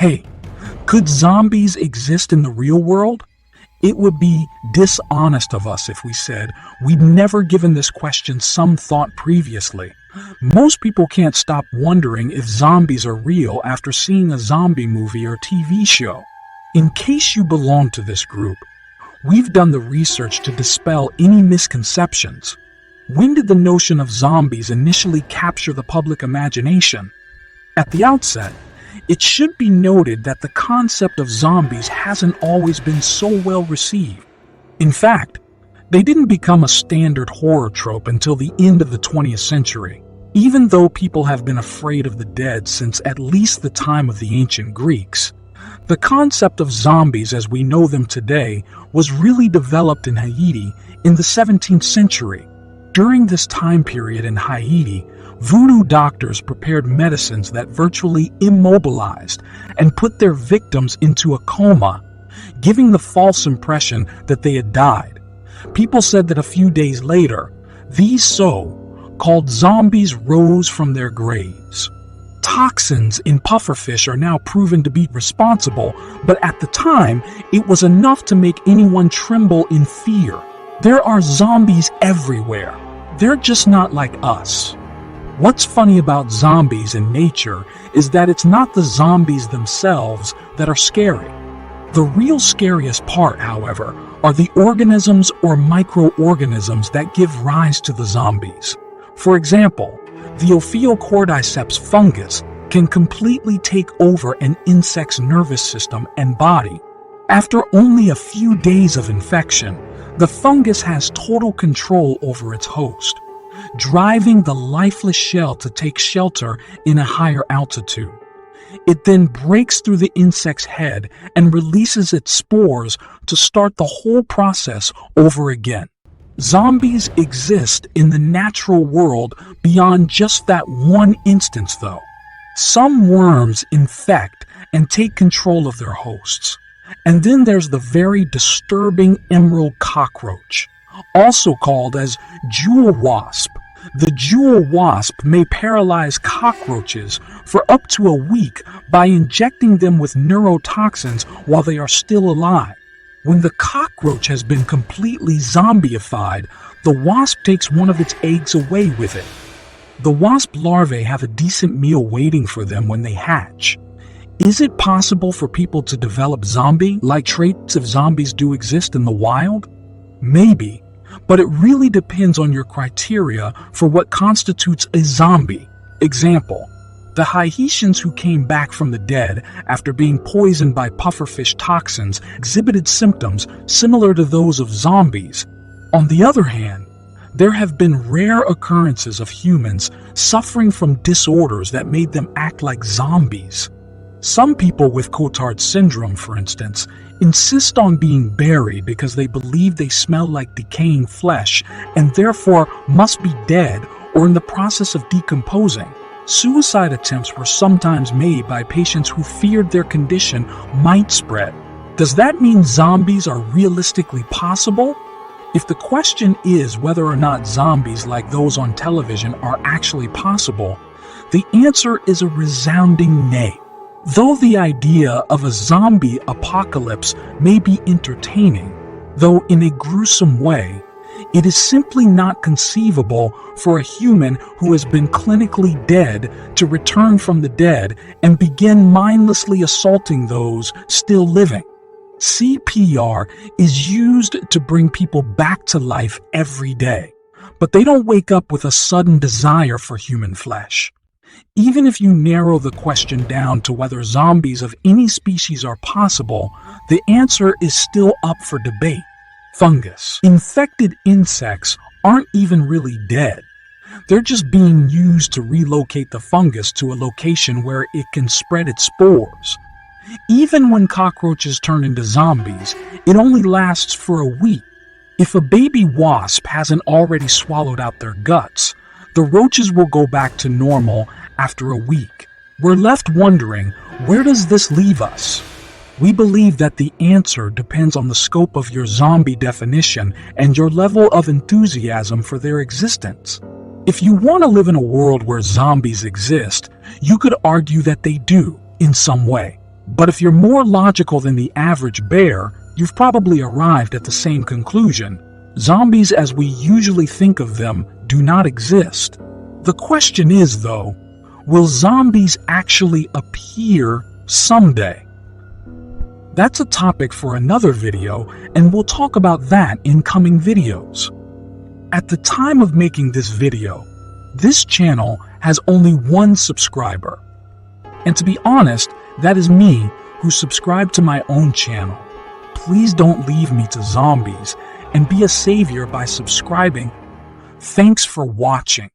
Hey, could zombies exist in the real world? It would be dishonest of us if we said we'd never given this question some thought previously. Most people can't stop wondering if zombies are real after seeing a zombie movie or TV show. In case you belong to this group, we've done the research to dispel any misconceptions. When did the notion of zombies initially capture the public imagination? At the outset, it should be noted that the concept of zombies hasn't always been so well received. In fact, they didn't become a standard horror trope until the end of the 20th century. Even though people have been afraid of the dead since at least the time of the ancient Greeks, the concept of zombies as we know them today was really developed in Haiti in the 17th century. During this time period in Haiti, voodoo doctors prepared medicines that virtually immobilized and put their victims into a coma, giving the false impression that they had died. People said that a few days later, these so-called zombies rose from their graves. Toxins in pufferfish are now proven to be responsible, but at the time, it was enough to make anyone tremble in fear. There are zombies everywhere. They're just not like us. What's funny about zombies in nature is that it's not the zombies themselves that are scary. The real scariest part, however, are the organisms or microorganisms that give rise to the zombies. For example, the Ophiocordyceps fungus can completely take over an insect's nervous system and body. After only a few days of infection, the fungus has total control over its host, driving the lifeless shell to take shelter in a higher altitude. It then breaks through the insect's head and releases its spores to start the whole process over again. Zombies exist in the natural world beyond just that one instance, though. Some worms infect and take control of their hosts. And then there's the very disturbing emerald cockroach, also called as jewel wasp. The jewel wasp may paralyze cockroaches for up to a week by injecting them with neurotoxins while they are still alive. When the cockroach has been completely zombiefied, the wasp takes one of its eggs away with it. The wasp larvae have a decent meal waiting for them when they hatch. Is it possible for people to develop zombie-like traits if zombies do exist in the wild? Maybe, but it really depends on your criteria for what constitutes a zombie. Example, the Haitians who came back from the dead after being poisoned by pufferfish toxins exhibited symptoms similar to those of zombies. On the other hand, there have been rare occurrences of humans suffering from disorders that made them act like zombies. Some people with Cotard syndrome, for instance, insist on being buried because they believe they smell like decaying flesh and therefore must be dead or in the process of decomposing. Suicide attempts were sometimes made by patients who feared their condition might spread. Does that mean zombies are realistically possible? If the question is whether or not zombies like those on television are actually possible, the answer is a resounding nay. Though the idea of a zombie apocalypse may be entertaining, though in a gruesome way, it is simply not conceivable for a human who has been clinically dead to return from the dead and begin mindlessly assaulting those still living. CPR is used to bring people back to life every day, but they don't wake up with a sudden desire for human flesh. Even if you narrow the question down to whether zombies of any species are possible, the answer is still up for debate. Fungus. Infected insects aren't even really dead. They're just being used to relocate the fungus to a location where it can spread its spores. Even when cockroaches turn into zombies, it only lasts for a week. If a baby wasp hasn't already swallowed out their guts, the roaches will go back to normal after a week. We're left wondering, where does this leave us? We believe that the answer depends on the scope of your zombie definition and your level of enthusiasm for their existence. If you want to live in a world where zombies exist, you could argue that they do, in some way. But if you're more logical than the average bear, you've probably arrived at the same conclusion. Zombies as we usually think of them do not exist. The question is, though, will zombies actually appear someday? That's a topic for another video, and we'll talk about that in coming videos. At the time of making this video, this channel has only one subscriber. And to be honest, that is me, who subscribed to my own channel. Please don't leave me to zombies, and be a savior by subscribing. Thanks for watching.